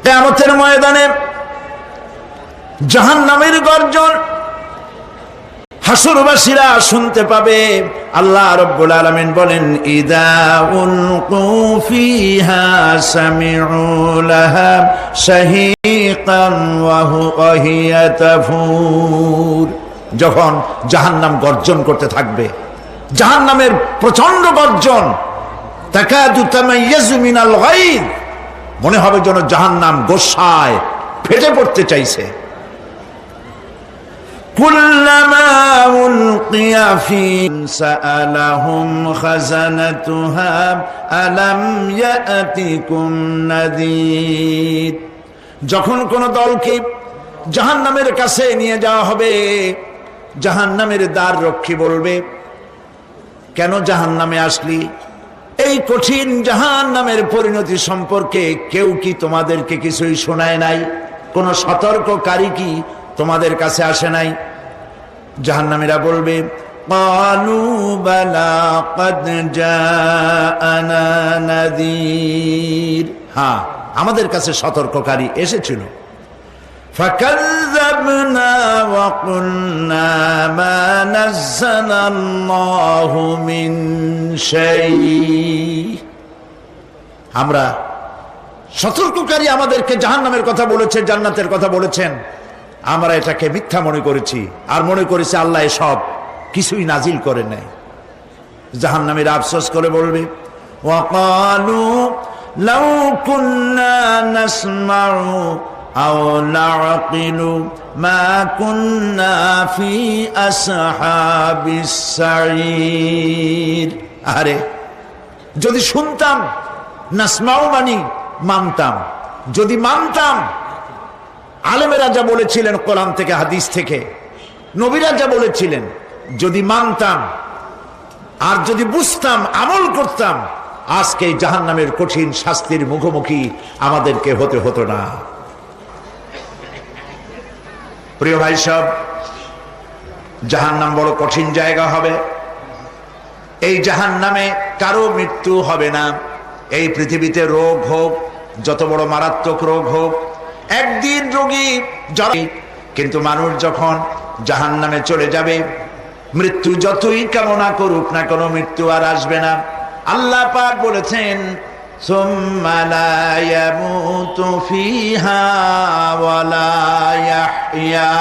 কিয়ামতের ময়দানে জাহান্নামের গর্জন হাসরবাসীরা শুনতে পাবে। আল্লাহ রাব্বুল আলামিন বলেন, ইদা উলকু ফিহা সামিউ লাহা শাহীকান ওয়া হিয়া তাফুর। যখন জাহান্নাম গর্জন করতে থাকবে, জাহান্নামের প্রচন্ড গর্জন, তাকাদু তামাইয়াজু মিনাল গায়দ, মনে হবে যেন জাহান্নাম গোসায় ফেটে পড়তে চাইছে। কুল্লামা উলকিয়া ফিহা সাআলাহুম খাযানাতুহা আলাম ইয়াতিকুম নাযীর। যখন কোন দলকে জাহান্নামের কাছে নিয়ে যাওয়া হবে, জাহান্নামের দ্বার রক্ষী বলবে, কেন জাহান্নামে আসলি? এই কঠিন জাহান্নামের পরিণতি সম্পর্কে কেউ কি তোমাদেরকে কিছুই শোনায় নাই? কোন সতর্ককারী কি তোমাদের কাছে আসে নাই? জাহান্নামীরা বলবে, ক্বালু বালা ক্বাদ জাআনা নাযীর, হ্যাঁ আমাদের কাছে সতর্ককারী এসেছিল। ফাকাযযাবনা ওয়া কুলনা মা নাযালাল্লাহু মিন শাই। আমরা সতর্ককারী আমাদেরকে জাহান্নামের কথা বলেছে, জান্নাতের কথা বলেছেন, আমরা এটাকে মিথ্যা মনে করেছি আর মনে করেছি আল্লাহ সব কিছুই নাজিল করে নাই। জাহান্নামীরা আফসোস করে বলবে, ওয়াকালু লাউ কুন্না নাসমাউ আও নাআকিলু মা কুন্না ফি আসহাবিস সাঈর। আরে যদি শুনতাম, নাসমাউ মানি মানতাম, যদি মানতাম, আলেমেরা যা বলেছিলেন কোরআন থেকে হাদিস থেকে, নবীরা যা বলেছিলেন, যদি মানতাম আর যদি বুঝতাম, আমল করতাম, আজকে জাহান্নামের কঠিন শাস্তির মুখোমুখি আমাদেরকে হতে হতো না। প্রিয় ভাই সব, জাহান্নাম বড় কঠিন জায়গা হবে। এই জাহান্নামে কারো মৃত্যু হবে না। এই পৃথিবীতে রোগ হোক, যত বড় মারাত্মক রোগ হোক, একদিন রোগী যাবে, কিন্তু মানুষ যখন জাহান্নামে চলে যাবে, মৃত্যু যতই কামনা করুক না কেন, মৃত্যু আর আসবে না। আল্লাহ পাক বলেছেন, সুম্মা লা ইয়ামুতু ফিহা ওয়া লা ইয়াহইয়া।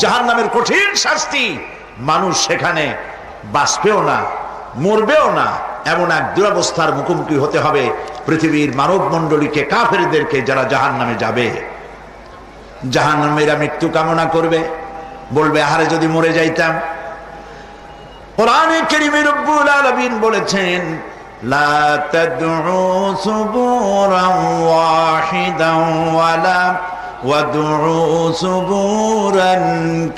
জাহান্নামের কঠিন শাস্তি, মানুষ সেখানে বাঁচবেও না, মরবেও না, এমন এক দুরবস্থার মুখোমুখি হতে হবে পৃথিবীর মানব মণ্ডলীকে, কাফেরদেরকে, যারা জাহান্নামে যাবে। জাহান্নামীরা মৃত্যু কামনা করবে, বলবে, আরে যদি মরে যাইতাম। কোরআনে কারীমে রব্বুল আলামিন বলেছেন, লা তাদউ সুবুরান ওয়াহিদান ওয়ালা ওয়াদউ সুবুরান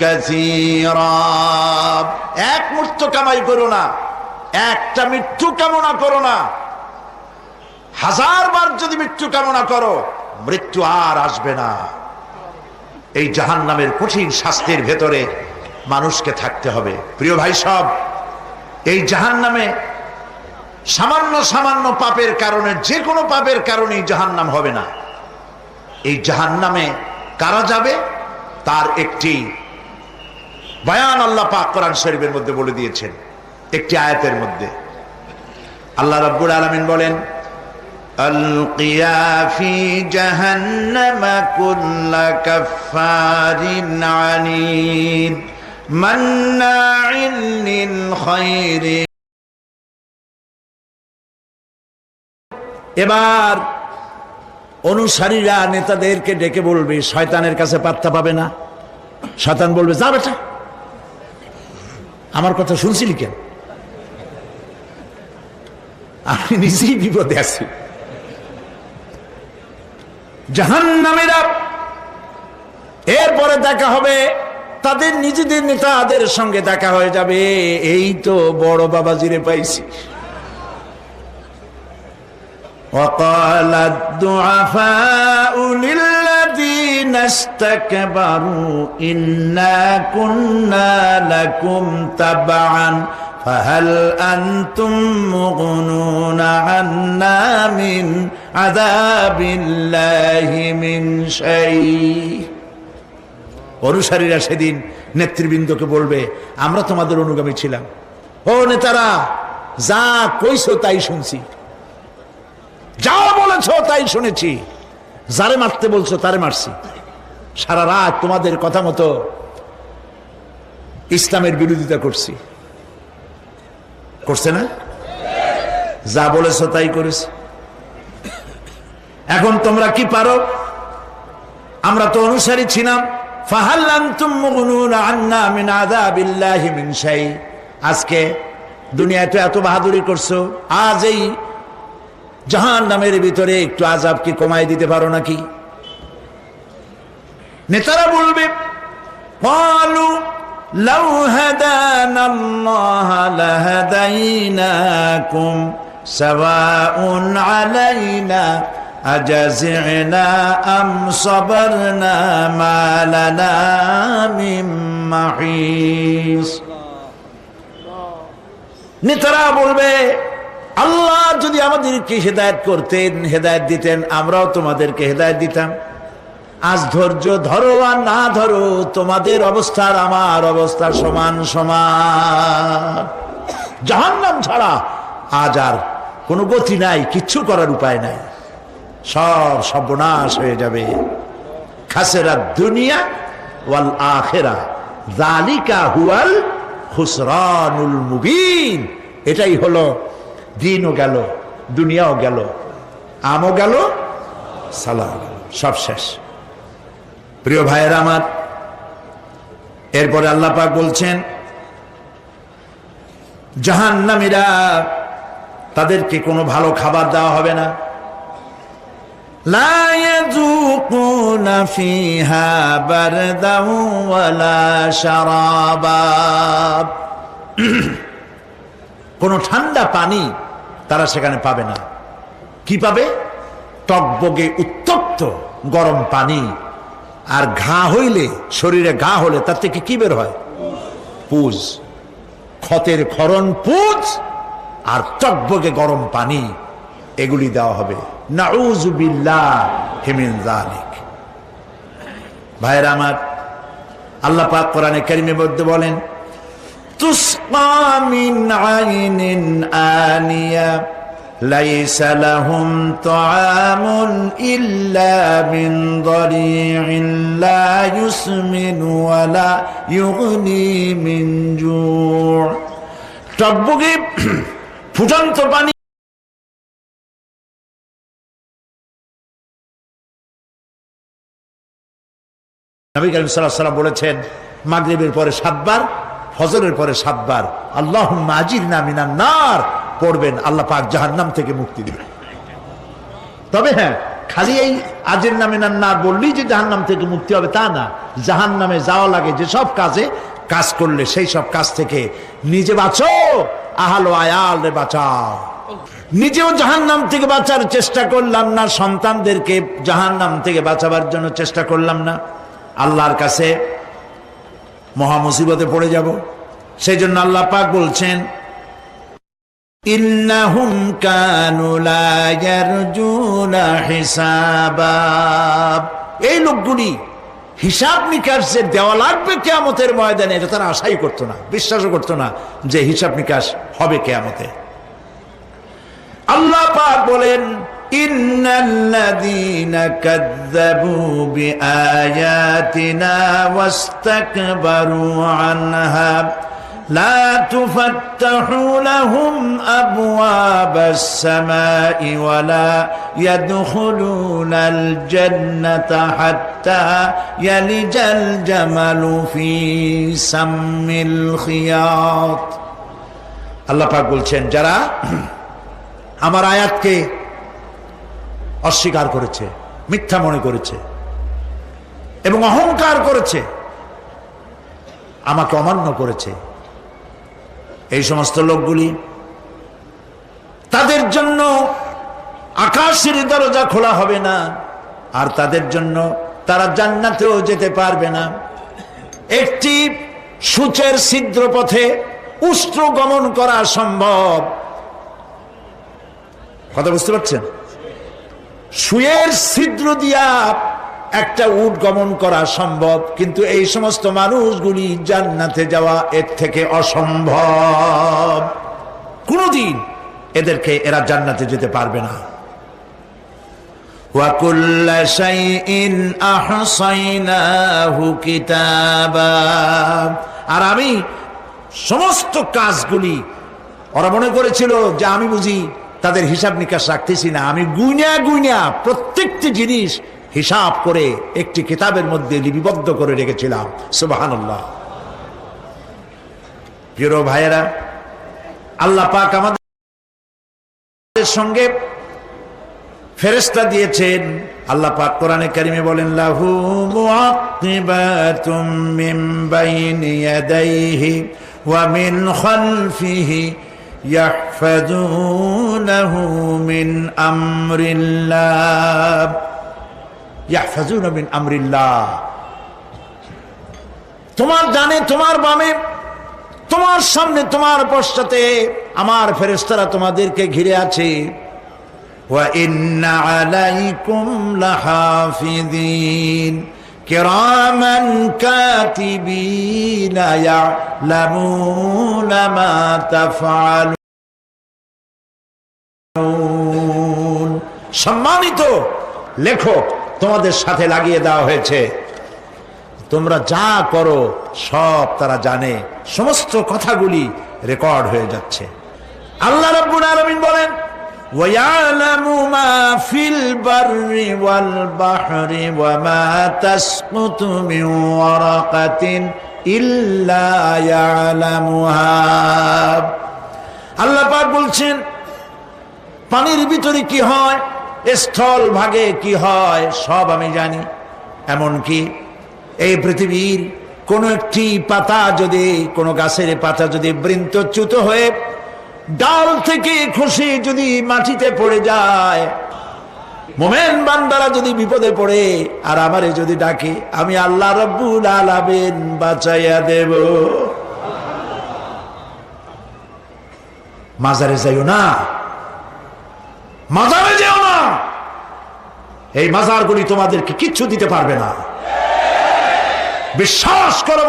কাসীরা। এক মৃত্যু কামাই করো না, একটা মৃত্যু কামনা করো না। 1000 বার যদি মৃত্যু কামনা করো, মৃত্যু আর আসবে না। এই জাহান্নামের কঠিন শাস্তির ভেতরে মানুষকে থাকতে হবে। প্রিয় ভাই সব, এই জাহান্নামে সামান্য সামান্য পাপের কারণে, যে কোনো পাপের কারণেই জাহান্নাম হবে না। এই জাহান্নামে কারা যাবে তার একটি বয়ান আল্লাহ পাক কোরআন শরীফের মধ্যে বলে দিয়েছেন। একটি আয়াতের মধ্যে আল্লাহ রাব্বুল আলামিন বলেন, আলকিয়া ফি জাহান্নামা কুল্লা কাফফারিন আনিদ মান্নাইন লিল খায়রি। এবার অনুসারীরা নেতাদেরকে ডেকে বলবে, শয়তানের কাছে পাত্তা পাবে না। শয়তান বলবে, যা বেটা, আমার কথা শুনছিলি কেন? আমি নিজেই বিপদে আছি। জাহান্নামীরা এরপরে দেখা হবে, তাদের নিজেদের নেতাদের সঙ্গে দেখা হয়ে যাবে, এই তো বড় বাবাজিরে পাইছি। وقال الضعفاء للذين استكبروا إنا كنا لكم تبعا ফাহাল আনতুম মুগনুনা আন্না মিন আযাবিল্লাহি মিন শাই। অনুসারীরা সেদিন নেতৃবৃন্দকে বলবে, আমরা তোমাদের অনুগামী ছিলাম। ও নেতারা, যা কইছো তাই শুনছি, যা বলেছো তাই শুনেছি, যারে মারতে বলছো তারে মারছি, সারা রাত তোমাদের কথা মতো ইসলামের বিরোধিতা করছি। করছে না? যা বলেছো তাই করেছি। এখন তোমরা কি পারো? আমরা তো অনুসারী ছিলাম। ফাহাল আনতুম মুগনুনা আন্না মিন আযাবিল্লাহি মিন শাই। আজকে দুনিয়াতে এত বাহাদুরি করছো, আজ এই জাহান্নামের ভিতরে একটু আযাব কি কমাই দিতে পারো নাকি? নেতারা বলবে, ক্বালু লাউ হাদানাল্লাহু লাহাদাইনাকুম সাওয়াউন আলাইনা আজাজি'না আম সাবারনা মা লানা মিন মাহিস। নেতারা বলবে, আল্লাহ যদি আমাদেরকে হেদায়েত করতেন, হেদায়েত দিতেন, আমরাও তোমাদেরকে হেদায়েত দিতাম। আজ ধৈর্য ধরো আর না ধরো, তোমাদের অবস্থা আর আমার অবস্থা সমান সমান। জাহান্নাম ছাড়া আজ আর কোনো গতি নাই, কিচ্ছু করার উপায় নাই, সব সর্বনাশ হয়ে যাবে। খাসিরাত দুনিয়া ওয়াল আখিরা যালিকা হুয়াল খুসরানুল মুবিন। এটাই হলো, দিনও গেল, দুনিয়াও গেল, আমও গেল, সালাহ গেল, সব শেষ। প্রিয় ভাইয়েরা আমার, এরপরে আল্লাহ পাক বলছেন, জাহান্নামীরা, তাদেরকে কোনো ভালো খাবার দেওয়া হবে না। লা ইয়াযুকুনা ফিহা বারদান ওয়ালা শারাবা। কোনো ঠান্ডা পানি তারা সেখানে পাবে না। কি পাবে? টকবগে উত্তপ্ত গরম পানি। আর ঘা হইলে, শরীরে ঘা হলে তার থেকে কি বের হয়? পুজ, ক্ষতের ক্ষরণ পুজ আর টকবগে গরম পানি, এগুলি দেওয়া হবে। নাউযু বিল্লাহি মিন যালিক। ভাইরা আমার, আল্লাহ পাক কোরআনে কারীমের মধ্যে বলেন, তুসকা মিন আইনিন আনিয়া লাইসা লাহুম তাআমুন ইল্লা মিন দারি'in লা ইউসমিনু ওয়া লা ইউগনি মিন জু'। টকবগে ফুটন্ত পানি, নবী করিম সাল্লাল্লাহু আলাইহি ওয়াসাল্লাম বলেছেন, মাগরিবের পরে 7 বার, ফজরের পরে 7 বার আল্লাহুম্মা আজিরনা মিনান নার পড়বেন, আল্লাহ পাক জাহান্নাম থেকে মুক্তি দিবেন। তবে হ্যাঁ, খালি এই আজিরনা মিনান নার বললেই যে জাহান্নাম থেকে মুক্তি হবে তা না। জাহান্নামে যাওয়া লাগে যে সব কাজ করলে সেই সব কাজ থেকে নিজে বাঁচো, আহাল ও আয়াল রে বাঁচাও। নিজেও জাহান্নাম থেকে বাঁচার চেষ্টা করলাম না, সন্তানদেরকে জাহান্নাম থেকে বাঁচাবার জন্য চেষ্টা করলাম না, আল্লাহর কাছে মহা মুসিবতে পড়ে যাব। সেই জন্য আল্লাহ পাক বলছেন, ইন্নাহুম কানু লা ইয়ারজুনা হিসাবা। এই লোকগুলি হিসাব নিকাশ যে দেওয়া লাগবে কিয়ামতের ময়দানে, এটা তারা আশাই করতো না, বিশ্বাসও করতো না যে হিসাব নিকাশ হবে কিয়ামতে। আল্লাহ পাক বলেন, ইন্নাল্লাযীনা কাযযাবু বিআয়াতিনা ওয়াস্তাকবারু আনহা লা তুফাত্তাহু লাহুম আবওয়াবাস সামাই ওয়া লা ইয়াদখুলুনাল জান্নাতা হাত্তা ইয়ালিজাল জামালু ফি সাম্মিল খিয়াত। আল্লাহ পাক বলছেন, যারা আমার আয়াতকে অস্বীকার করেছে, মিথ্যা মনে করেছে এবং অহংকার করেছে, আমাকে অমান্য করেছে, এই সমস্ত লোকগুলি, তাদের জন্য আকাশের দরজা খোলা হবে না, আর তাদের জন্য তারা জান্নাতেও যেতে পারবে না। একটি সূচের ছিদ্র পথে উষ্ট্র গমন করা সম্ভব। কথা বুঝতে পারছেন? সুয়ের ছিদ্র দিয়া একটা উট গমন করা সম্ভব, কিন্তু এই সমস্ত মানুষগুলি জান্নাতে যাওয়া এর থেকে অসম্ভব। কোনদিন এরা জান্নাতে যেতে পারবে না। ওয়া কুল্লা শাইইন আহসাইনাহু কিতাবা, আর আমি সমস্ত কাজগুলি, ওরা মনে করেছিল যে আমি বুঝি তাদের হিসাব নিকাশ রাখতেছি না, আমি গুইনা প্রত্যেকটি জিনিস হিসাব করে একটি কিতাবের মধ্যে লিপিবদ্ধ করে রেখেছিলাম। সুবহানাল্লাহ। প্রিয় ভাইয়েরা, আল্লাহ পাক আমাদের সঙ্গে ফেরেশতা দিয়েছেন। আল্লাহ পাক কোরআনে কারিমে বলেন, লাহু মুআক্কিবাতুম মিন বাইনি ইয়াদাইহি ওয়া মিন খালফিহি ইয়াহফাজুনাহু মিন আমরিল্লাহ। ইয়াহফাজুনা মিন আমরিল্লাহ, তোমার ডানে, তোমার বামে, তোমার সামনে, তোমার পশ্চাতে আমার ফেরেশতারা তোমাদেরকে ঘিরে আছে। ওয়া ইন্না আলাইকুম লাহাফিযিন কিরামান কাতিবিনা ইয়ালামুনা মা তাফআলুন। সম্মানিত লেখক তোমাদের সাথে লাগিয়ে দেওয়া হয়েছে, তোমরা যা করো সব তারা জানে, সমস্ত কথাগুলি রেকর্ড হয়ে যাচ্ছে। আল্লাহ রাব্বুল আলামিন বলেন, ওয়ায়ালামু মা ফিল বাররি ওয়াল বাহরি ওয়া মা তাসকুতু মিন ওয়ারাকাতিন ইল্লা ইয়ালামুহা। আল্লাহ পাক বলছেন, পানির ভিতরে কি হয়, স্থল ভাগে কি হয়, সব আমি জানি। এমনকি এই পৃথিবীর কোন একটি পাতা যদি, কোন গাছের পাতা যদি বৃন্তচ্যুত হয়ে ডাল থেকে খসে যদি মাটিতে পড়ে যায়, মোমেন বান্দারা যদি বিপদে পড়ে আর আমারে যদি ডাকে, আমি আল্লাহ রাব্বুল আলামিন বাঁচাইয়া দেব। মাজারে যাইও না, মাজারে যেও না, এই মাজারগুলি তোমাদেরকে কিচ্ছু দিতে পারবে না। বিশ্বাস করো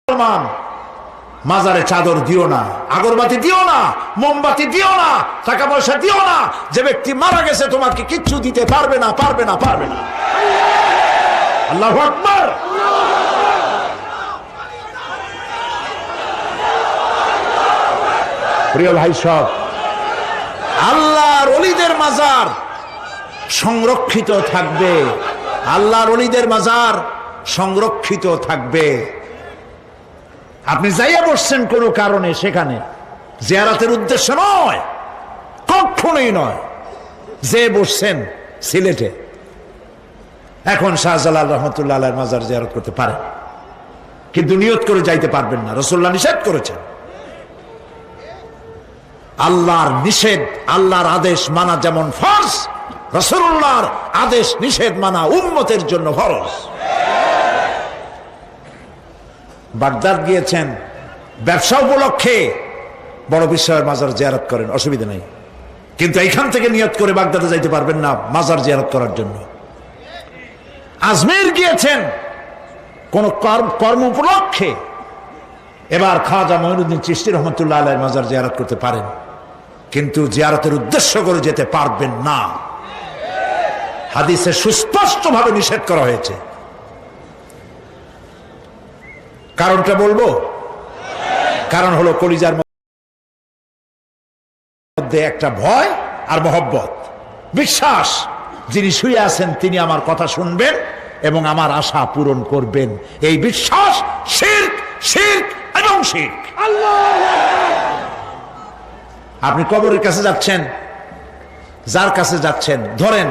মুসলমান, মাজারে চাদর দিও না, আগরবাতি দিও না, মোমবাতি দিও না, টাকা পয়সা দিও না। যে ব্যক্তি মারা গেছে তোমাকে কিচ্ছু দিতে পারবে না, পারবে না, পারবে না। আল্লাহু আকবার। প্রিয় ভাই সব, আল্লাহর ওলিদের মাজার সংরক্ষিত থাকবে, আল্লাহর ওলিদের মাজার সংরক্ষিত থাকবে। আপনি যাইয়া বসছেন কোনো কারণে, সেখানে জিয়ারতের উদ্দেশ্য নয়, কখনোই নয়। যে বসছেন সিলেটে, এখন শাহজালাল রহমতুল্লাহ আলাইহির মাজার জিয়ারত করতে পারেন, কিন্তু নিয়ত করে যাইতে পারবেন না, রাসূলুল্লাহ নিষেধ করেছেন। আল্লাহর নিষেধ, আল্লাহর আদেশ মানা যেমন ফরজ, রাসূলুল্লাহর আদেশ নিষেধ মানা উম্মতের জন্য ফরজ। বাগদাদ গিয়েছেন ব্যবসা উপলক্ষে, বড় বিশ্বের মাজার জিয়ারত করেন, অসুবিধা নেই, কিন্তু এইখান থেকে নিয়ত করে বাগদাদে যাইতে পারবেন না মাজার জিয়ারত করার জন্য। আজমির গিয়েছেন কোন কর্ম উপলক্ষে, এবার খাজা মঈনুদ্দিন চিশতি রহমতুল্লাহ আলাইহির মাজার জিয়ারত করতে পারেন, কিন্তু জিয়ারতের উদ্দেশ্য করে যেতে পারবেন না। হাদিসে সুস্পষ্টভাবে নিষেধ করা হয়েছে। কারণটা বলবো, কারণ হলো কলিজার মধ্যে একটা ভয় আর মহব্বত, বিশ্বাস, যিনি শুয়ে আছেন তিনি আমার কথা শুনবেন এবং আমার আশা পূরণ করবেন। এই বিশ্বাস শিরক, শিরক এবং শিরক। আপনি কবরের কাছে যাচ্ছেন, যার কাছে যাচ্ছেন, ধরেন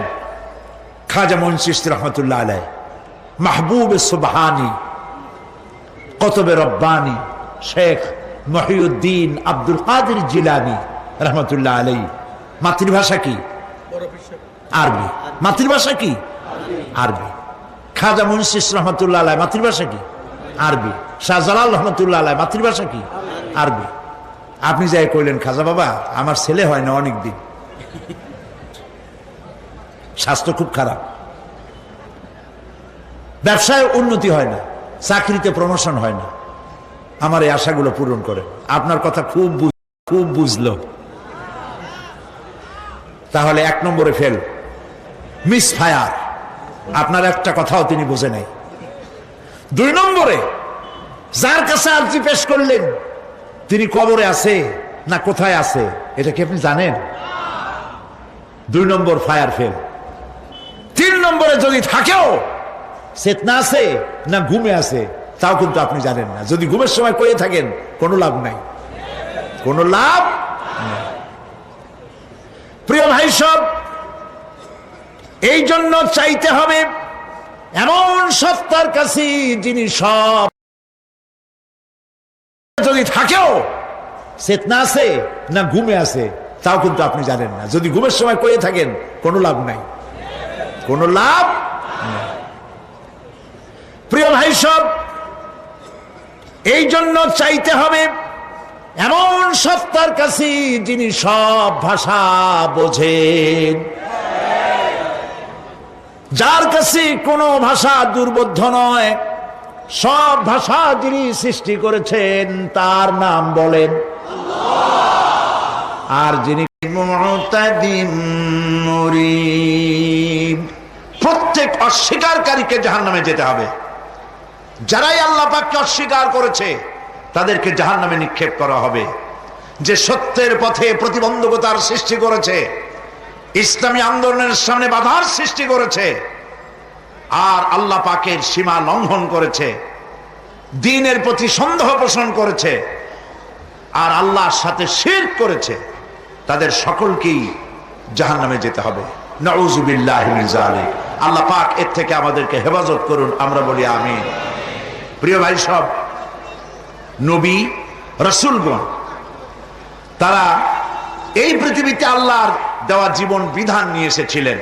খাজা মঈন চিশতি রহমতুল্লাহ আলাইহি, মাহবুব সুবহানি, কুতুব রব্বানি, শেখ মহিউদ্দিন আব্দুল কাদের জিলানী রহমতুল্লাহ আলাইহি। মাতৃভাষা কি? আরবি। মাতৃভাষা কি? আরবি। খাজা মঈন চিশতি রহমতুল্লাহ আলাইহি মাতৃভাষা কি? আরবি। শাহজালাল রহমতুল্লাহ আলাইহি মাতৃভাষা কি? আরবি। আপনি যাই কইলেন খাজা বাবা আমার ছেলে হয় না অনেক দিন, স্বাস্থ্য খুব খারাপ, ব্যবসায় উন্নতি হয় না, চাকরিতে প্রমোশন হয় না, আমার এই আশাগুলো পূরণ করে। আপনার কথা খুব বুঝলো, তাহলে 1 নম্বরে ফেল, মিস ফায়ার। আপনার একটা কথাও তিনি বোঝে নাই। 2 নম্বরে যার কাছে আর্জি পেশ করলেন তিনি কবরে আছে না কোথায় আছে এটা কি আপনি জানেন? 2 নম্বর ফায়ার ফেল। 3 নম্বরে যদি থাকেও চেতনা আছে না ঘুমে আছে তাও কিন্তু আপনি জানেন না। যদি ঘুমের সময় কয়ে থাকেন কোনো লাভ নাই, কোনো লাভ নাই। প্রিয় ভাই সব, এই জন্য চাইতে হবে এমন সত্তার কাছে যিনি সব, যদি থাকেও চেতনা আছে না ঘুমে আছে তাও কিন্তু আপনি জানেন না। যদি ঘুমের সময় কয়ে থাকেন কোনো লাভ নাই, কোনো লাভ নাই। প্রিয় ভাই সব, এই জন্য চাইতে হবে এমন সত্তার কাছে যিনি সব ভাষা বোঝেন, যার কাছে কোনো ভাষা দুর্বোধ্য নয়, সব ভাষা যিনি সৃষ্টি করেছেন তার নাম বলেন আর যিনি মুতাদিম মুরিব। প্রত্যেক অস্বীকারীকে জাহান্নামে যেতে হবে। যারাই আল্লাহ পাককে অস্বীকার করেছে তাদেরকে জাহান্নামে নিক্ষেপ করা হবে। যে সত্যের পথে প্রতিবন্ধকতার সৃষ্টি করেছে, ইসলামী আন্দোলনের সামনে বাধার সৃষ্টি করেছে, আর আল্লাহ পাকের সীমা লঙ্ঘন করেছে, দ্বীনের প্রতি সন্দেহ পোষণ করেছে, আর আল্লাহর সাথে শিরক করেছে, তাদের সকলকেই জাহান্নামে যেতে হবে। নাউযুবিল্লাহি মিন যালিক। আল্লাহ পাক এর থেকে আমাদেরকে হেফাজত করুন, আমরা বলি আমিন। প্রিয় ভাই সব, নবী রাসূলগণ তারা এই পৃথিবীতে আল্লাহর দেওয়া জীবন বিধান নিয়ে এসেছিলেন।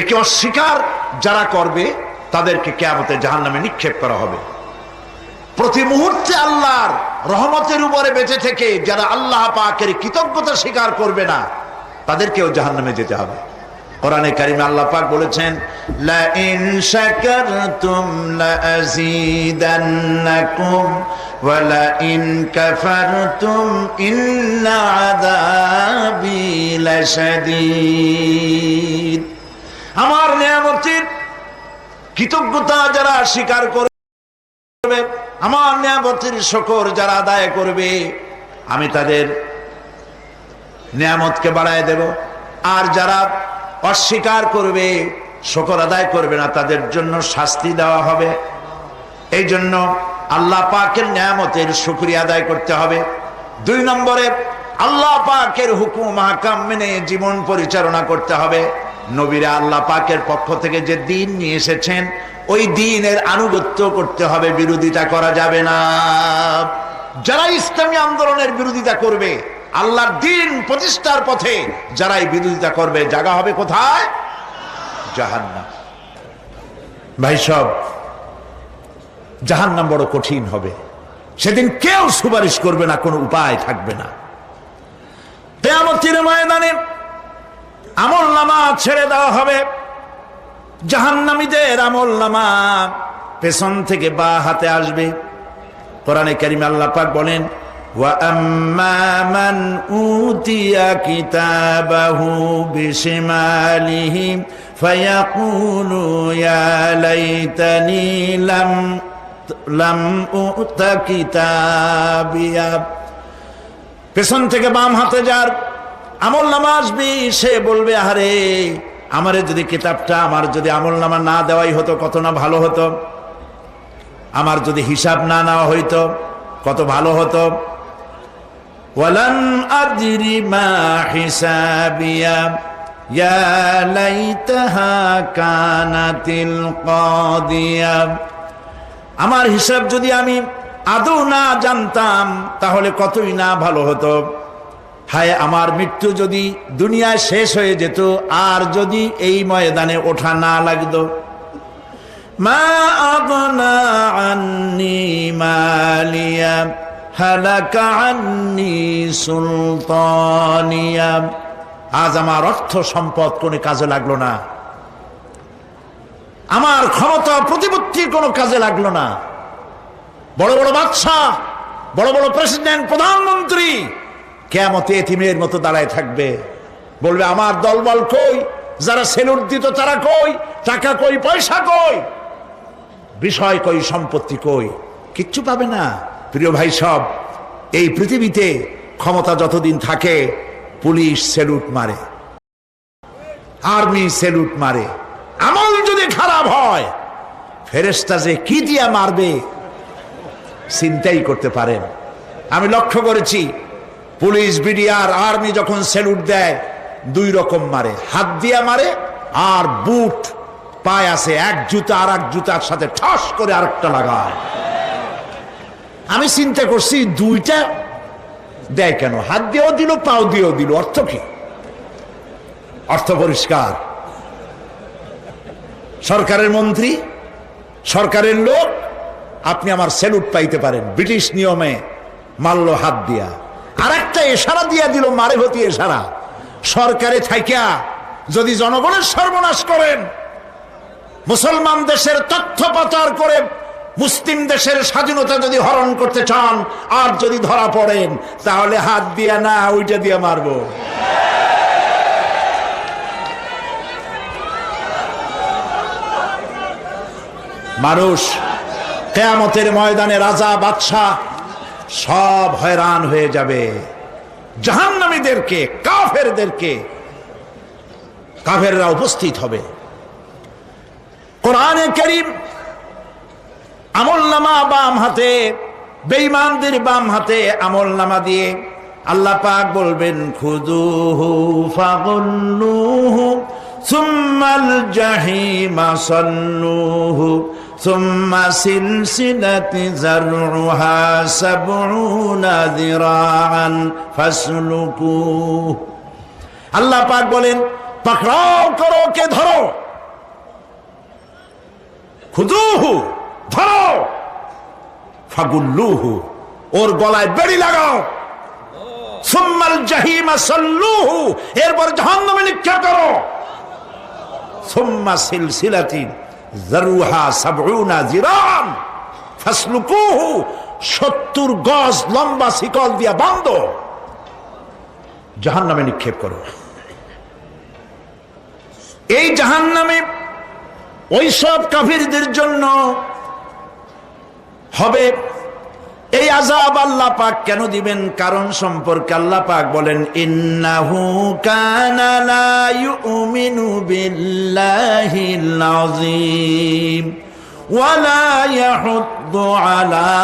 একে অস্বীকার যারা করবে তাদেরকে কিয়ামতে জাহান্নামে নিক্ষেপ করা হবে। প্রতি মুহূর্তে আল্লাহর রহমতের উপরে বেঁচে থেকে যারা আল্লাহ পাকের কৃতজ্ঞতা স্বীকার করবে না তাদেরকেও জাহান্নামে যেতে হবে। কোরআনে কারিমে আল্লাহ পাক বলেছেন, লা ইন শাকারতুম লা আযীদান্নাকুম ওয়া লা ইন কাফারতুম ইন্না আযাবি লাশাদীদ। আমার নিয়ামতের কৃতজ্ঞতা যারা স্বীকার করবে, আমার নিয়ামতের শুকর যারা আদায় করবে, আমি তাদের নিয়ামতকে বাড়ায় দেব। আর যারা অস্বীকার করবে, শুকর আদায় করবে না, তাদের জন্য শাস্তি দেওয়া হবে। এই জন্য আল্লাহ পাকের নিয়ামতের শুকরিয়া আদায় করতে হবে। 2 নম্বরে আল্লাহ পাকের হুকুম আহকাম মেনে জীবন পরিচালনা করতে হবে। নবীরা আল্লাহ পাকের পক্ষ থেকে যে দ্বীন নিয়ে এসেছেন ওই দ্বীনের আনুগত্য করতে হবে, বিরোধিতা করা যাবে না। যারা ইসলামী আন্দোলনের বিরোধিতা করবে, আল্লাহর দ্বীন প্রতিষ্ঠার পথে যারাই বিরোধিতা করবে, জায়গা হবে কোথায়? জাহান্নাম। ভাই সব, জাহান্নাম বড় কঠিন হবে। সেদিন কেউ সুপারিশ করবে না, কোনো উপায় থাকবে না। কিয়ামতের ময়দানে আমলনামা ছেড়ে দেওয়া হবে। জাহান্নামীদের আমলনামা পেছন থেকে বা হাতে আসবে। কোরআনে কারিমে আল্লাহ পাক বলেন, ওয়া আম্মা মান উতিয়া কিতাবাহু বিশিমালিহি ফায়াকুলু ইয়া লাইতানি লাম উতা কিতাবিয়া। পেছন থেকে বাম হাতে যার আমলনামা আসবে, সে বলবে, আরে আমারে যদি কিতাবটা, আমার যদি আমলনামা না দেওয়াই হতো কত না ভালো হতো, আমার যদি হিসাব না নেওয়া হইতো কত ভালো হতো। ওয়ালান আদরি মা হিসাবিয়া ইয়া লাইতাহা কানাতিল কাদিয়া। আমার হিসাব যদি আমি আদৌ না জানতাম তাহলে কতই না ভালো হতো। হায় আমার মৃত্যু যদি দুনিয়ায় শেষ হয়ে যেত, আর যদি এই ময়দানে ওঠা না লাগতো। মা আগনা আন্নি মালিয়া হালাকা আন্নি সুলতানিয়া। আজ আমার অর্থ সম্পদ কোনো কাজে লাগলো না, আমার ক্ষমতা প্রতিপত্তি কোনো কাজে লাগলো না। বড় বড় বাদশা, বড় বড় প্রেসিডেন্ট, প্রধানমন্ত্রী কিয়ামতে এতিমের মতো দাঁড়ায় থাকবে, বলবে আমার দলবল কই, যারা সেলুট দিত তারা কই, টাকা কই, পয়সা কই, বিষয় কই, সম্পত্তি কই, কিচ্ছু পাবে না। প্রিয় ভাই সব, এই পৃথিবীতে ক্ষমতা যতদিন থাকে পুলিশ সেলুট মারে, আর্মি সেলুট মারে। আমল যদি খারাপ হয় ফেরেশতা যে কি দিয়া মারবে চিন্তাই করতে পারেন। আমি লক্ষ্য করেছি পুলিশ, বিডিআর, আর্মি যখন সেলুট দেয় দুই রকম মারে, হাত দিয়া মারে আর বুট পায় আছে, এক জুতা আর এক জুতার সাথে ঠস করে আরেকটা লাগায়। আমি চিন্তা করছি দুইটা দেয় কেন, হাত দিয়েও দিল পাও দিয়েও দিল, অর্থ কি? অর্থ পরিষ্কার। সরকারের মন্ত্রী, সরকারের লোক, আপনি আমার সেলুট পাইতে পারেন, ব্রিটিশ নিয়মে মারল হাত দিয়া, আর একটা ইশারা দিয়া দিল, মারেভতি ইশারা। সরকারে থাইকা যদি জনগণের সর্বনাশ করেন, মুসলমান দেশের তথ্য পাচার করে মুসলিম দেশের স্বাধীনতা যদি হরণ করতে চান, আর যদি ধরা পড়েন, তাহলে হাত দিয়া না ওইটা দিয়া মারবো। মানুষ কিয়ামতের ময়দানে রাজা বাদশাহ সব হয়রান হয়ে যাবে। জাহান্নামীদেরকে, কাফেরদেরকে, কাফেররা উপস্থিত হবে। কোরআনে কারীম আমলনামা বাম হাতে, বেঈমানদের বাম হাতে আমলনামা দিয়ে আল্লাহ পাক বলবেন, খুযুহু ফাগুল্লুহু সুম্মাল জাহিমা সাল্লুহু সুম্মা সিলসিলাতি যারউহা সাবউনা যিরাআন ফাসলুকুহু। আল্লাহ পাক বলেন, পাকড়াও করো, কে ধরো, খুযুহু ধরো, ফাগুল্লুহু ওর গলায় বেড়ি লাগাও, সুম্মাল জাহিমা সাল্লুহু এরপর জাহান্নামে নিক্ষেপ করো, সুম্মা সিলসিলাতিন যারউহা সাবউনা যিরাআন ফাসলুকুহু 70 গজ লম্বা শিকল দিয়া বাঁধো, জাহান্নামে নিক্ষেপ করো। এই জাহান্নামে ওই সব কাফিরদের জন্য হবে এই আযাব। আল্লাহ পাক কেন দিবেন কারণ সম্পর্কে আল্লাহ পাক বলেন, ইন্নাহু কানা লা ইউমিনু বিল্লাহিল আযীম ওয়া লা ইয়াহুদ্দু আলা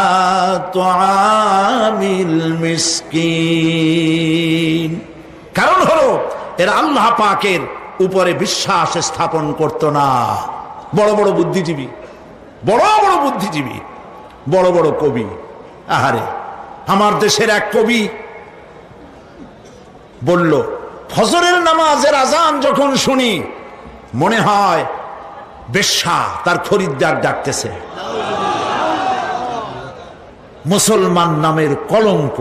তুআমিল মিসকিন। কারণ হলো এরা আল্লাহ পাকের উপরে বিশ্বাস স্থাপন করত না। বড় বড় বুদ্ধিজীবী, বড় বড় বুদ্ধিজীবী, বড় বড় কবি। আহারে, আমার দেশের এক কবি বলল, ফজরের নামাজের আজান যখন শুনি মনে হয় বেশ্যা তার খরিদ্দার ডাকতেছে। মুসলমান নামের কলঙ্ক,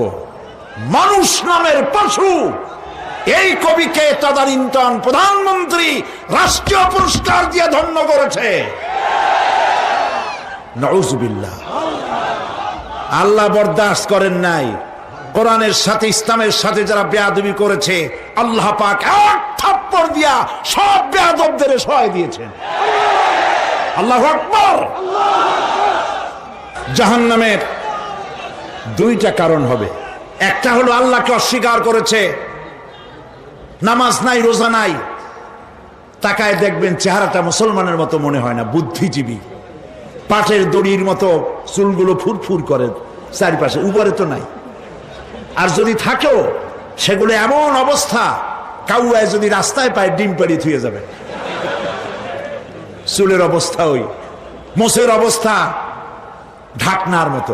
মানুষ নামের পশু। এই কবিকে তদানীন্তন প্রধানমন্ত্রী রাষ্ট্রীয় পুরস্কার দিয়ে ধন্য করেছে। নাউযুবিল্লাহ। আল্লাহ বরদাস্ত করেন নাই। কোরআনের সাথে ইসলামের সাথে যারা বেয়াদবি করেছে, আল্লাহ পাক এক থাপ্পড় দিয়া সব বেয়াদবদের সহায় দিয়েছেন। আল্লাহু আকবার। জাহান্নামের দুইটা কারণ হবে। একটা হলো আল্লাহকে অস্বীকার করেছে, নামাজ নাই, রোজা নাই, তাকায় দেখবেন চেহারাটা মুসলমানের মতো মনে হয় না, বুদ্ধিজীবী, পাটের দড়ির মতো চুলগুলো ফুরফুর করে চারিপাশে, উপরে তো নাই। আর যদি থাকেও সেগুলো এমন অবস্থা, কাউয়ায় যদি রাস্তায় পায় ডিম পাড়ি থুয়ে যাবে। চুলের অবস্থা ওই, মোষের অবস্থা ঢাকনার মতো।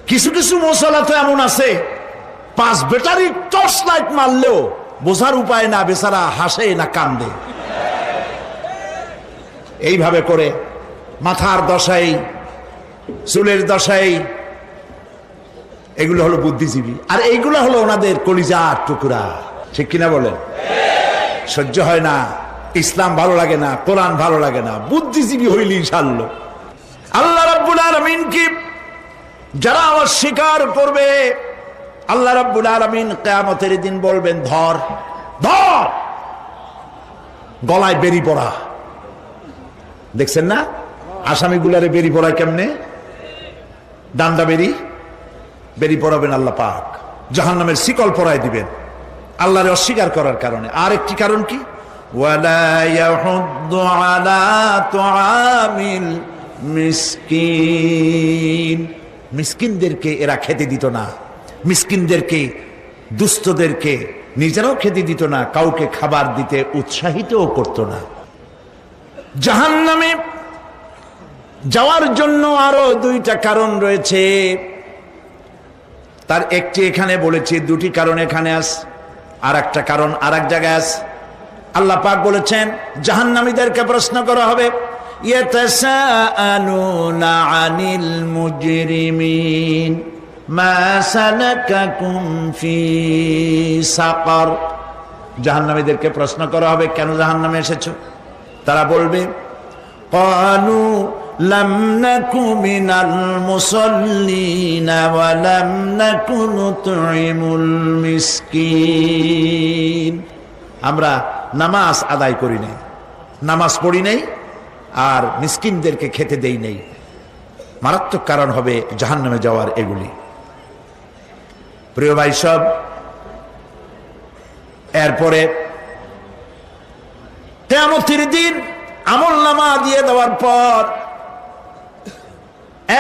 কিছু কিছু মশলা তো এমন আছে, 5 ব্যাটারি টর্চ লাইট মারলেও বোঝার উপায় না, বেচারা হাসে না কান্দে। এইভাবে করে মাথার দশাই, চুলের দশাই, এগুলো হলো বুদ্ধিজীবী। আর এইগুলো হলো ওনাদের কলিজার টুকরা। ঠিক কিনা বলেন? সহ্য হয় না, ইসলাম ভালো লাগে না, কোরআন ভালো লাগে না, বুদ্ধিজীবী হইলি ইনশাআল্লাহ। আল্লাহ রাব্বুল আলামিন কি যারা অস্বীকার করবে, আল্লাহ রাব্বুল আলামিন কিয়ামতের দিন বলবেন, ধর ধর, গলায় বেরি পড়া। দেখছেন না আসামিগুলারে বেরি পড়ায় কেমনে? ডান্ডা বেরি পড়াবেন আল্লাহ পাক, জাহান্নামের শিকল পরায় দিবেন আল্লাহরে অস্বীকার করার কারণে। আর একটি কারণ কি? ওয়ালা ইয়াহুদ্দু আলা তুআমিল মিসকিন, মিসকিনদেরকে এরা খেতে দিত না, মিসকিনদেরকে, দুস্থদেরকে নিজেরাও খেতে দিত না, কাউকে খাবার দিতে উৎসাহিতও করত না। জাহান্নামে যাওয়ার জন্য আরো দুইটা কারণ রয়েছে, তার একটি এখানে বলেছি, দুটি কারণ এখানে আছে, আর একটা কারণ আর এক জায়গায় আছে। আল্লাহ পাক বলেছেন জাহান্নামীদেরকে প্রশ্ন করা হবে, ইয়াতাসাআলুনা আনিল মুজরিমিন মা সালাকাকুম ফি সাকার। জাহান্নামীদেরকে প্রশ্ন করা হবে, কেন জাহান্নামে এসেছো? তারা বলবে, ক্বালু লাম নাকু মিনাল মুসাল্লিনা ওয়া লাম নাকু নুতঈমুল মিসকিন। আমরা নামাজ আদায় করি নাই, নামাজ পড়ি নাই, আর মিসকিনদেরকে খেতে দেই নাই। মারাত্মক কারণ হবে জাহান্নামে যাওয়ার এগুলি। প্রিয় ভাই সব, এরপরে কিয়ামতের দিন আমলনামা দিয়ে দেওয়ার পর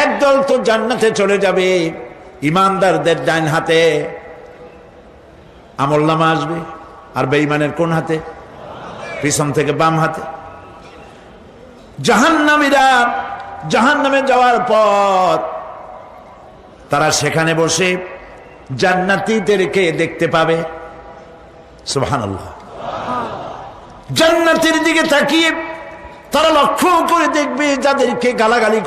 একদল তো জান্নাতে চলে যাবে, ইমানদারদের ডান হাতে আমলনামা আসবে, আর বেঈমানের কোন হাতে? পিছন থেকে বাম হাতে। জাহান্নামীরা জাহান্নামে যাওয়ার পর তারা সেখানে বসে জান্নাতীদেরকে দেখতে পাবে। সুবহানাল্লাহ। জান্নাতের দিকে তাকিয়ে তারা লক্ষ্য করে দেখবে যাদেরকে গালাগালি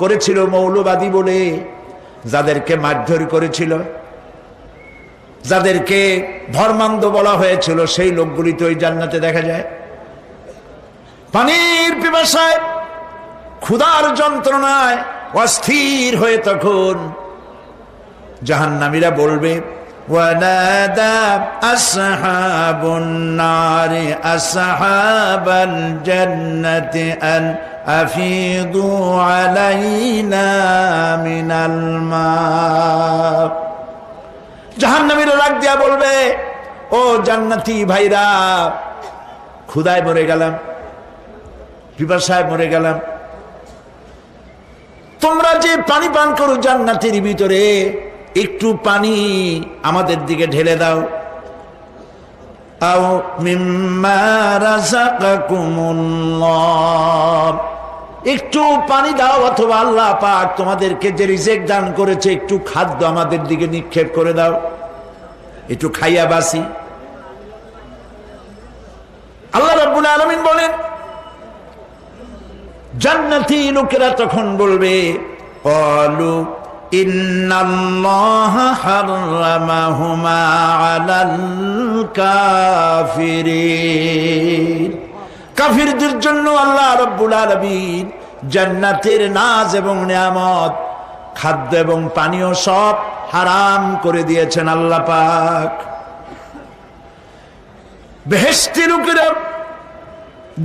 করেছিল মৌলবাদী বলে, যাদেরকে মারধর করেছিল, যাদেরকে ধর্মান্ধ বলা হয়েছিল, সেই লোকগুলি তো ওই জান্নাতে দেখা যায়। পানির পিপাসায়, ক্ষুধার যন্ত্রণায় অস্থির হয়ে তখন জাহান্নামীরা বলবে, ওয়ানাদা আসহাবুন নারি আসহাবাল জান্নাতি আন আফিদু আলাইনা মিনাল মা। জাহান্নামীরা রাগ দিয়া বলবে, ও জান্নাতি ভাইরা, ক্ষুধায় মরে গেলাম, পিপাসায় মরে গেলাম, তোমরা যে পানি পান করো জান্নাতের ভিতরে, একটু পানি আমাদের দিকে ঢেলে দাও। আও মিম্মা রাযাকাকুমুল্লাহ, একটু পানি দাও, অথবা আল্লাহ পাক তোমাদেরকে যে রিজিক দান করেছে একটু খাদ্য আমাদের দিকে নিক্ষেপ করে দাও, একটু খাইয়া বাসি। আল্লাহ রাব্বুল আলামিন বলেন, জান্নাতি লোকেরা তখন বলবে, ক্বালু ইন্নাল্লাহা হাররামাহুমা আলাল কাফিরিন। কাফিরদের জন্য আল্লাহ রাব্বুল আলামিন জান্নাতের নাজ এবং নিয়ামত, খাদ্য এবং পানীয় সব হারাম করে দিয়েছেন আল্লাহ পাক। বেহেশতি লোকেরা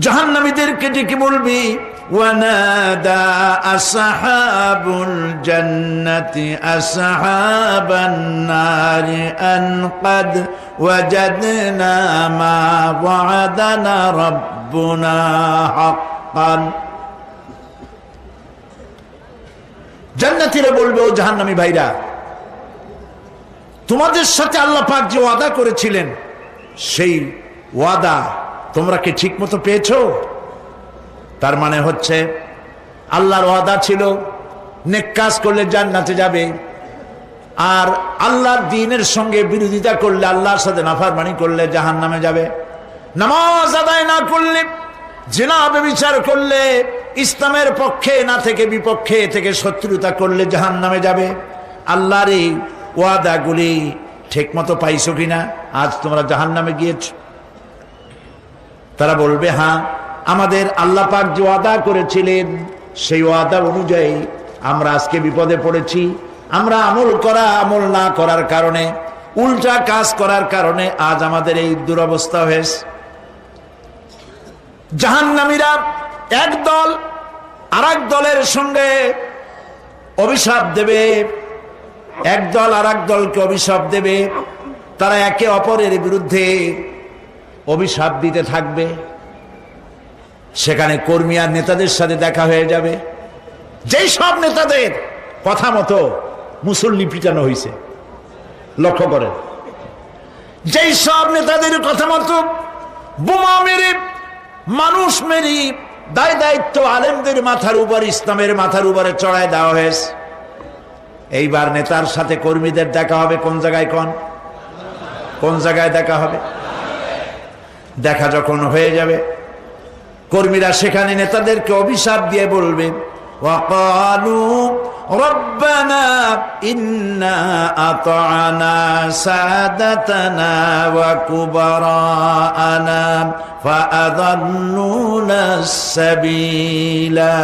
জাহান্নামীদেরকে ডেকে বলবি, ওয়ানাদা আসহাবুল জান্নাতি আসহাবান নারি আন ক্বাদ ওয়াজাদনা মা ওয়া'দানা রাব্বুনা হাক্কান। জান্নাতীরা বলবে, ও জাহান্নামী ভাইরা, তোমাদের সাথে আল্লাহ পাক যে ওয়াদা করেছিলেন, সেই ওয়াদা তোমরা কি ঠিক মতো পেয়েছো? তার মানে হচ্ছে আল্লাহর ওয়াদা ছিল নেক কাজ করলে জান্নাতে যাবে, আর আল্লাহর দ্বীনের সঙ্গে বিরোধিতা করলে, আল্লাহর সাথে নাফরমানি করলে জাহান্নামে যাবে। নামাজ আদায় না করলে, জিনা ব্যভিচার করলে, ইসলামের পক্ষে না থেকে বিপক্ষে থেকে শত্রুতা করলে জাহান্নামে যাবে। আল্লাহর এই ওয়াদাগুলি ঠিক মতো পাইছো কিনা? আজ তোমরা জাহান্নামে গিয়েছ। তারা বলবে, হ্যাঁ, আমাদের আল্লাহ পাক যে ওয়াদা করেছিলেন সেই ওয়াদা অনুযায়ী আমরা আজকে বিপদে পড়েছি। আমরা আমল না করার কারণে, উল্টা কাজ করার কারণে আজ আমাদের এই দুরবস্থা হয়েছে। জাহান্নামীরা এক দল আরেক দলের সঙ্গে অভিশাপ দেবে, এক দল আরেক দলকে অভিশাপ দেবে। তারা একে অপরের বিরুদ্ধে অভিশাপ দিতে থাকবে। সেখানে কর্মী আর নেতাদের সাথে দেখা হয়ে যাবে। যেই সব নেতাদের কথা মতো মুসল্লি পিটানো হয়েছে, লক্ষ্য করেন, যেই সব নেতাদের কথা মতো বোমা মেরে, মানুষ মেরে দায় দায়িত্ব আলেমদের মাথার উপর, ইসলামের মাথার উপরে চড়ায় দেওয়া হয়েছে। এইবার নেতার সাথে কর্মীদের দেখা হবে কোন জায়গায়? কোন জায়গায় দেখা হবে? দেখা যখন হয়ে যাবে, কর্মীরা সেখানে নেতাদেরকে অভিশাপ দিয়ে বলবে, ওয়াকালু রব্বানা ইন্না আতা'না সাদাতানা ওয়া কুবারা'না ফাআযাল্লুনা সাবিলা।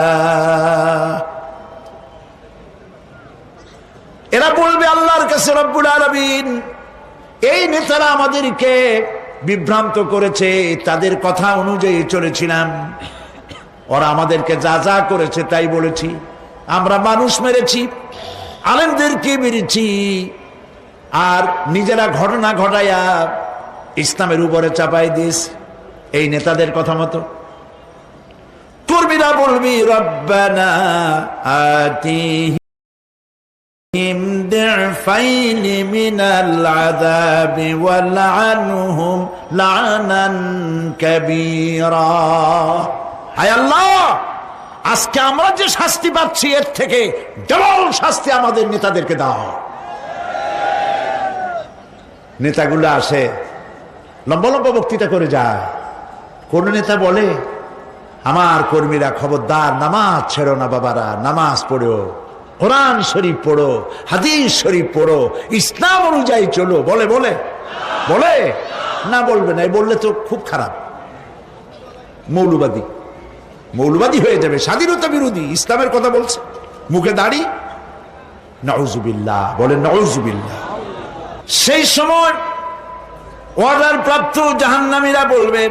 এরা বলবে আল্লাহর কাছে, রব্বুল আলামিন, এই নেতারা আমাদেরকে বিভ্রান্ত করেছে, তাদের কথা অনুযায়ী চলেছিলাম, ওরা আমাদেরকে যা যা করেছে তাই বলেছি। আমরা মানুষ মেরেছি, আলেমদেরকে মেরেছি, আর নিজেরা ঘটনা ঘটাইয়া ইসলামের উপরে চাপাই দিয়েছি এই নেতাদের কথা মতো। কর্মীরা বলবি, রব্বানা আতিহিম দি'ফাইনি মিনাল আযাবি ওয়ালআনহুম লা'নান কাবীরা। হায় আল্লাহ, আজকে আমরা যে শাস্তি পাচ্ছি এর থেকে ডবল শাস্তি আমাদের নেতাদেরকে দাও। নেতাগুলো আসে, লম্বা লম্বা বক্তৃতা করে যায়। কোন নেতা বলে, আমার কর্মীরা খবরদার, নামাজ ছেড়ো না বাবারা, নামাজ পড়ো, কোরআন শরীফ পড়ো, হাদিস শরীফ পড়ো, ইসলাম অনুযায়ী চলো। বলে বলে বলে না, বলবে না। বললে তো খুব খারাপ, মৌলবাদী হয়ে যাবে, স্বাধীনতা বিরোধী, ইসলামের কথা বলছে, মুখে দাড়ি। নাউজুবিল্লাহ, বলেন নাউজুবিল্লাহ। সেই সময় অর্ডার প্রাপ্ত জাহান্নামীরা বলবে,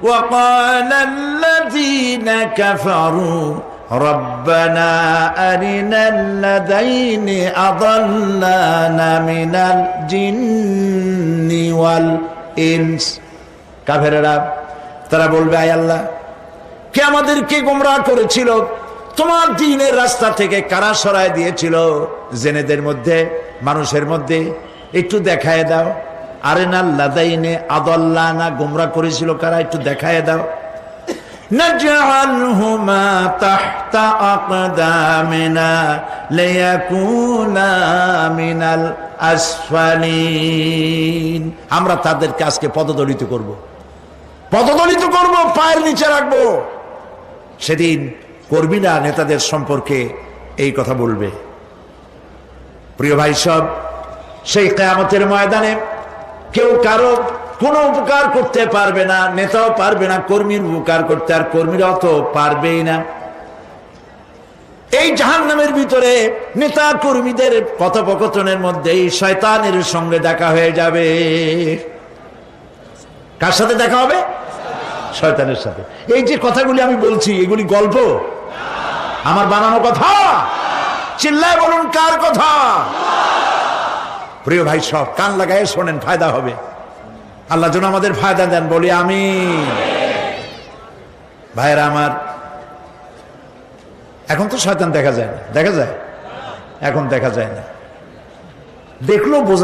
ওয়াকালাল্লাযীনা কাফারু রব্বানা আরিনাল্লাযাইনি আযাল্লানা মিনাল জিন্নি ওয়াল ইনস। কাফেররা তারা বলবে, আয় আল্লাহ, কে আমাদেরকে গোমরাহ করেছিল, তোমার দ্বীনের রাস্তা থেকে কারা সরায় দিয়েছিল, জেনেদের মধ্যে, মানুষের মধ্যে একটু দেখায় দাও। আরিনাল্লাযাইনি আযাল্লানা, গোমরাহ করেছিল কারা, একটু দেখায় দাও। নাজআলহুমা তাহতা আকদামিনা লিয়াকুনা মিনাল আসফালিন। আমরা তাদেরকে আজকে পদদলিত করব, পায়ের নিচে রাখবো। সেদিন কর্মীরা নেতাদের সম্পর্কে এই কথা বলবে। প্রিয় ভাই সব, সেই কিয়ামতের ময়দানে কেউ কারো কোনো উপকার করতে পারবে না, নেতাও পারবে না কর্মীর উপকার করতে, আর কর্মীরাও তো পারবেই না। এই জাহান্নামের ভিতরে নেতা কর্মীদের কথোপকথনের মধ্যে শয়তানের সঙ্গে দেখা হয়ে যাবে। কার সাথে দেখা হবে? শয়তানের সাথে। এই যে কথাগুলি আমি বলছি, এগুলি গল্প, আমার বানানো কথা? চিল্লায় বলুন, কার কথা? প্রিয় ভাই সব, কান লাগায় শোনেন, ফায়দা হবে। আল্লাহ যেন আমাদের ফায়দা দেন, বলি আমিন। ভাইরা আমার, এখন তো শয়তান দেখা যায় না, দেখা যায়? এখন দেখা যায় না, দেখলেও বোঝা